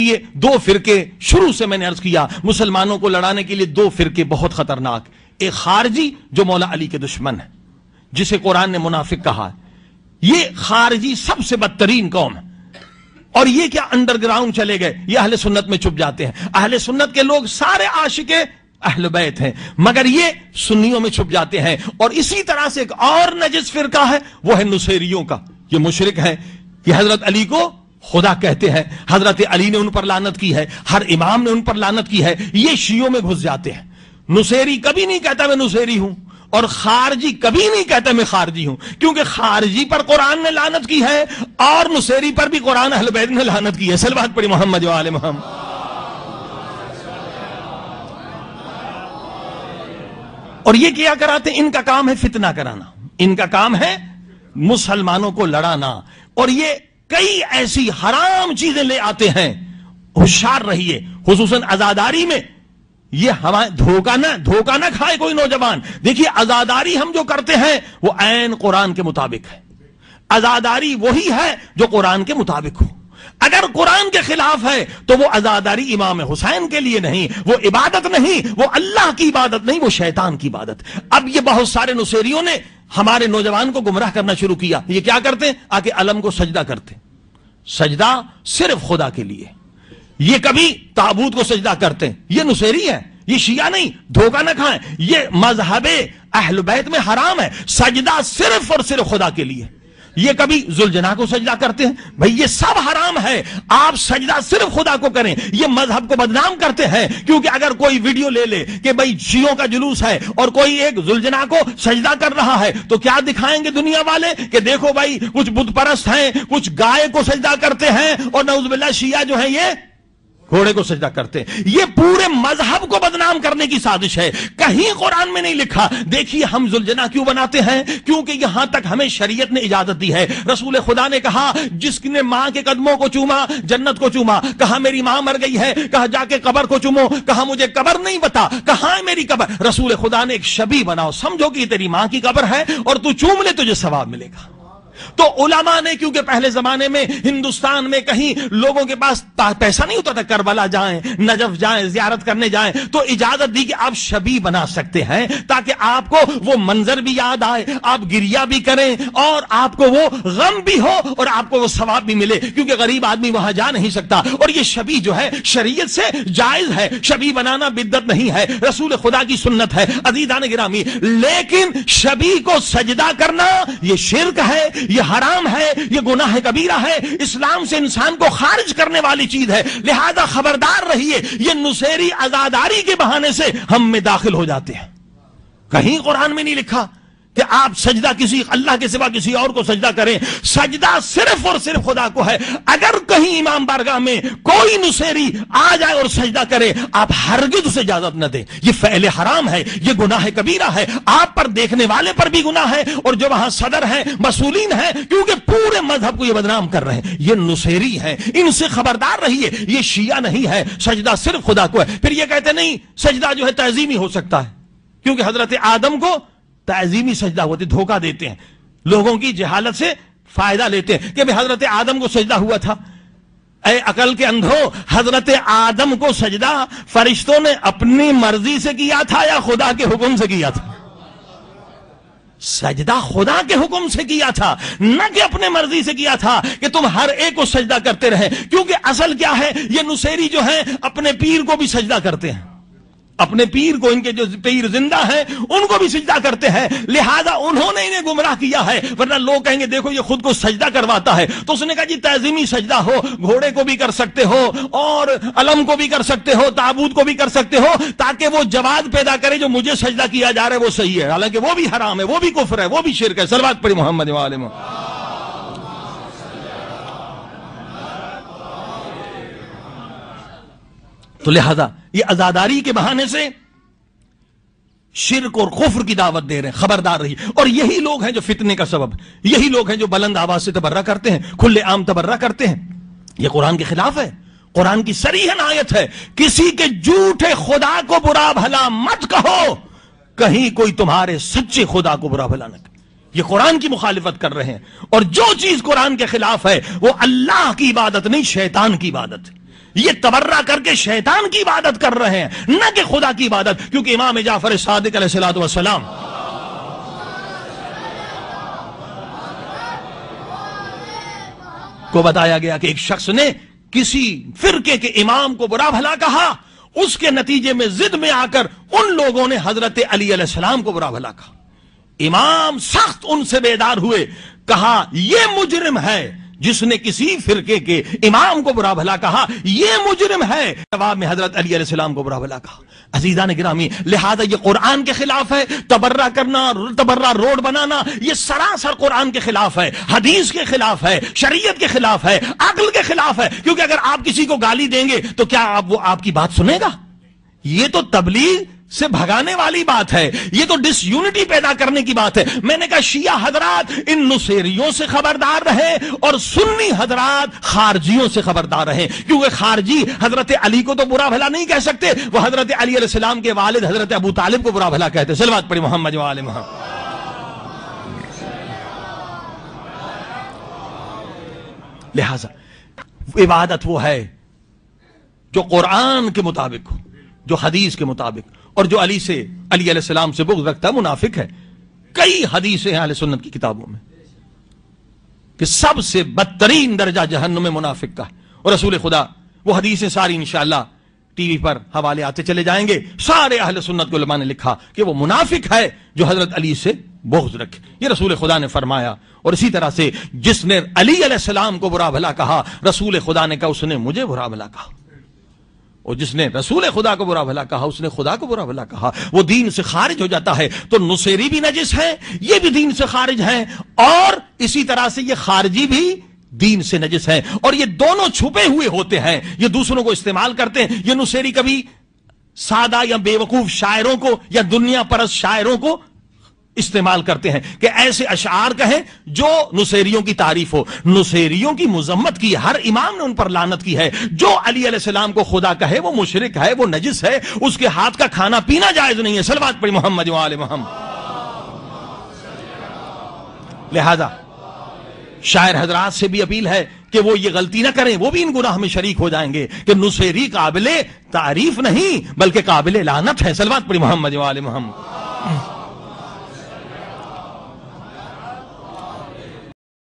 یہ دو فرقے شروع سے میں نے عرض کیا مسلمانوں کو لڑانے کے لیے دو فرقے بہت خطرناک. ایک خارجی جو مولا علی کے دشمن ہے جسے قرآن نے منافق کہا ہے. یہ خارجی سب سے بدترین قوم ہے. اور یہ کیا انڈر گراؤنڈ چلے گئے, یہ اہل سنت میں چھپ جاتے ہیں. اہل سنت کے لوگ سارے عاشق اہل بیت ہیں مگر یہ سنیوں میں چھپ جاتے ہیں. اور اسی طرح سے ایک اور نجس فرقہ ہے وہ ہے نصیریوں کا. یہ مشرک ہیں, یہ حضرت علی کو خدا کہتے ہیں, حضرت علی نے ان پر لعنت کی ہے, ہر امام نے ان پر لعنت کی ہے. یہ شیعوں میں گھس جاتے ہیں. نصیری کبھی نہیں کہتا میں نصیری ہوں اور خارجی کبھی نہیں کہتا میں خارجی ہوں, کیونکہ خارجی پر قرآن نے لعنت کی ہے اور نصیری پر بھی قرآن اہل بیت نے لعنت کی ہے. صلوات پڑھی محمد و آل محمد. اور یہ کیا کراتے ہیں, ان کا کام ہے فتنہ کرانا, ان کا کام ہے مسلمانوں کو لڑانا. اور یہ کئی ایسی حرام چیزیں لے آتے ہیں. ہوشیار رہیے خصوصاً عزاداری میں. یہ ہمارے دھوکہ نہ کھائے کوئی نوجوان. دیکھیے عزاداری ہم جو کرتے ہیں وہ عین قرآن کے مطابق ہے. عزاداری وہی ہے جو قرآن کے مطابق ہو. اگر قرآن کے خلاف ہے تو وہ عزاداری امام حسین کے لیے نہیں, وہ عبادت نہیں, وہ اللہ کی عبادت نہیں, وہ شیطان کی عبادت. اب یہ بہت سارے نصیریوں نے ہمارے نوجوان کو گمراہ کرنا شروع کیا. یہ کیا کرتے ہیں, آ کے علم کو سجدہ کرتے. سجدہ صرف خدا کے لیے. یہ کبھی تابوت کو سجدہ کرتے ہیں. یہ نصیری ہے, یہ شیعہ نہیں. دھوکہ نہ کھائیں, یہ مذہب اہل بیت میں حرام ہے. سجدہ صرف اور صرف خدا کے لیے. یہ کبھی ذوالجناح کو سجدہ کرتے ہیں. بھئی یہ سب حرام ہے. آپ سجدہ صرف خدا کو کریں. یہ مذہب کو بدنام کرتے ہیں, کیونکہ اگر کوئی ویڈیو لے لے کہ بھئی شیعوں کا جلوس ہے اور کوئی ایک ذوالجناح کو سجدہ کر رہا ہے تو کیا دکھائیں گے دنیا والے کہ دیکھو بھئی کچھ بت پرست ہیں, کچھ گائے کو سجدہ کرتے ہیں, اور نعوذ باللہ شیعہ جو ہیں یہ گھوڑے کو سجدہ کرتے ہیں. یہ پورے مذہب کو بدنام کرنے کی سازش ہے. کہیں قرآن میں نہیں لکھا. دیکھیے ہم ذوالجناح کیوں بناتے ہیں, کیونکہ یہاں تک ہمیں شریعت نے اجازت دی ہے. رسول خدا نے کہا جس نے ماں کے قدموں کو چوما جنت کو چوما. کہا میری ماں مر گئی ہے, کہا جا کے قبر کو چومو. کہا مجھے قبر نہیں بتا, کہاں ہے میری قبر. رسول خدا نے ایک شبیہ بناؤ, سمجھو کہ یہ تیری ماں کی قبر ہے اور تو چوم لے تجھے ثواب ملے گا. تو علماء نے, کیونکہ پہلے زمانے میں ہندوستان میں کہیں لوگوں کے پاس پیسہ نہیں ہوتا تھا, کربلا جائیں, نجف جائیں, زیارت کرنے جائیں, تو اجازت دی کہ آپ شبیہ بنا سکتے ہیں تاکہ آپ کو وہ منظر بھی یاد آئے, آپ گریہ بھی کریں اور آپ کو وہ غم بھی ہو اور آپ کو وہ ثواب بھی ملے, کیونکہ غریب آدمی وہاں جا نہیں سکتا. اور یہ شبیہ جو ہے شریعت سے جائز ہے. شبیہ بنانا بدعت نہیں ہے, رسول خدا کی سنت ہے. عزیزان گرامی, لیکن شبیہ کو سجدہ کرنا یہ شرک ہے, یہ حرام ہے, یہ گناہ کبیرہ ہے, اسلام سے انسان کو خارج کرنے والی چیز ہے. لہذا خبردار رہیے, یہ نصیری عزاداری کے بہانے سے ہم میں داخل ہو جاتے ہیں. کہیں قرآن میں نہیں لکھا کہ آپ سجدہ کسی اللہ کے سوا کسی اور کو سجدہ کریں. سجدہ صرف اور صرف خدا کو ہے. اگر کہیں امام بارگاہ میں کوئی نصیری آ جائے اور سجدہ کرے, آپ ہرگز اسے اجازت نہ دیں. یہ فعل حرام ہے, یہ گناہ کبیرہ ہے. آپ پر, دیکھنے والے پر بھی گناہ ہے, اور جو وہاں صدر ہیں, مسئولین ہیں, کیونکہ پورے مذہب کو یہ بدنام کر رہے ہیں. یہ نصیری ہیں, ان سے خبردار رہیے. یہ شیعہ نہیں ہے, سجدہ صرف خدا کو ہے. پھر یہ کہتے نہیں سجدہ جو ہے تعظیمی ہو سکتا ہے, کیونکہ حضرت آدم کو تعظیمی سجدہ ہوتے. دھوکہ دیتے ہیں, لوگوں کی جہالت سے فائدہ لیتے ہیں کہ حضرت آدم کو سجدہ ہوا تھا. اے عقل کے اندھو, حضرت آدم کو سجدہ فرشتوں نے اپنی مرضی سے کیا تھا یا خدا کے حکم سے کیا تھا؟ سجدہ خدا کے حکم سے کیا تھا, نہ کہ اپنے مرضی سے کیا تھا کہ تم ہر ایک کو سجدہ کرتے رہے. کیونکہ اصل کیا ہے, یہ نصیری جو ہیں اپنے پیر کو بھی سجدہ کرتے ہیں, اپنے پیر کو, ان کے جو پیر زندہ ہیں ان کو بھی سجدہ کرتے ہیں. لہذا انہوں نے انہیں گمراہ کیا ہے. ورنہ لوگ کہیں گے دیکھو یہ خود کو سجدہ کرواتا ہے. تو اس نے کہا جی تعظیمی سجدہ ہو, گھوڑے کو بھی کر سکتے ہو اور علم کو بھی کر سکتے ہو, تابوت کو بھی کر سکتے ہو, تاکہ وہ جواز پیدا کرے جو مجھے سجدہ کیا جا رہا ہے وہ صحیح ہے, حالانکہ وہ بھی حرام ہے, وہ بھی کفر ہے, وہ بھی شرک ہے. صلوات پڑھی محمد و آل محمد. تو لہذا یہ عزاداری کے بہانے سے شرک اور کفر کی دعوت دے رہے ہیں. خبردار رہی. اور یہی لوگ ہیں جو فتنے کا سبب, یہی لوگ ہیں جو بلند آواز سے تبرہ کرتے ہیں, کھلے عام تبرہ کرتے ہیں. یہ قرآن کے خلاف ہے. قرآن کی صریحاً آیت ہے, کسی کے جھوٹے خدا کو برا بھلا مت کہو, کہیں کوئی تمہارے سچے خدا کو برا بھلا نہ کہے. یہ قرآن کی مخالفت کر رہے ہیں. اور جو چیز قرآن کے خلاف ہے وہ اللہ کی عبادت نہیں, شیطان کی عبادت ہے. یہ تبرہ کر کے شیطان کی عبادت کر رہے ہیں، نہ کہ خدا کی عبادت، کیونکہ امام جعفر صادق علیہ الصلوۃ والسلام کو بتایا گیا کہ ایک شخص نے کسی فرقے کے امام کو برا بھلا کہا، اس کے نتیجے میں ضد میں آ کر ان لوگوں نے حضرت علی علیہ السلام کو برا بھلا کہا۔ امام سخت ان سے بیدار ہوئے، کہا یہ مجرم ہے جس نے کسی فرقے کے امام کو برا بھلا کہا، یہ مجرم ہے۔ جواب میں حضرت علی علیہ السلام کو برا بھلا کہا۔ عزیزان گرامی، لہذا یہ قرآن کے خلاف ہے، تبرہ کرنا، تبرہ روڈ بنانا، یہ سراسر قرآن کے خلاف ہے، حدیث کے خلاف ہے، شریعت کے خلاف ہے، عقل کے خلاف ہے، کیونکہ اگر آپ کسی کو گالی دیں گے تو کیا وہ آپ کی بات سنے گا؟ یہ تو تبلیغ سے بھگانے والی بات ہے، یہ تو ڈس یونٹی پیدا کرنے کی بات ہے۔ میں نے کہا شیعہ حضرات ان نصیریوں سے خبردار رہے اور سنی حضرات خارجیوں سے خبردار رہے، کیونکہ خارجی حضرت علی کو تو برا بھلا نہیں کہہ سکتے، وہ حضرت علی علیہ السلام کے والد حضرت ابو طالب کو برا بھلا کہتے۔ صلوات پڑھی محمد و آل محمد۔ لہذا عبادت وہ ہے جو قرآن کے مطابق ہو، جو حدیث کے مطابق، اور جو علی علیہ السلام سے بغض رکھتا ہے منافق ہے۔ کئی حدیثیں ہیں اہل سنت کی کتابوں میں کہ سب سے بدترین درجہ جہنم میں منافق کا ہے، اور رسول خدا وہ حدیثیں ساری انشاءاللہ ٹی وی پر حوالے آتے چلے جائیں گے، سارے اہل سنت کے علماء نے لکھا کہ وہ منافق ہے جو حضرت علی سے بغض رکھے، یہ رسول خدا نے فرمایا۔ اور اسی طرح سے جس نے علی علیہ السلام کو برا بھلا کہا، رسول خدا نے کہا اس نے مجھے برا بھلا کہا، اور جس نے رسول خدا کو برا بھلا کہا اس نے خدا کو برا بھلا کہا، وہ دین سے خارج ہو جاتا ہے۔ تو نصیری بھی نجس ہیں، یہ بھی دین سے خارج ہیں، اور اسی طرح سے یہ خارجی بھی دین سے نجس ہیں، اور یہ دونوں چھپے ہوئے ہوتے ہیں، یہ دوسروں کو استعمال کرتے ہیں۔ یہ نصیری کبھی سادہ یا بے وقوف شاعروں کو یا دنیا پرست شاعروں کو استعمال کرتے ہیں کہ ایسے اشعار کہیں جو نصیریوں کی تعریف ہو، نصیریوں کی مذمت کی، ہر امام نے ان پر لعنت کی ہے۔ جو علی علیہ السلام کو خدا کہے وہ مشرک ہے، وہ نجس ہے، اس کے ہاتھ کا کھانا پینا جائز نہیں ہے۔ صلوات پڑھی محمد و آل محمد۔ لہذا شاعر حضرات سے بھی اپیل ہے کہ وہ یہ غلطی نہ کریں، وہ بھی ان گناہ میں شریک ہو جائیں گے کہ نصیری قابل تعریف نہیں بلکہ قابل لعنت ہے۔ صلوات پڑھی محمد و آل محمد۔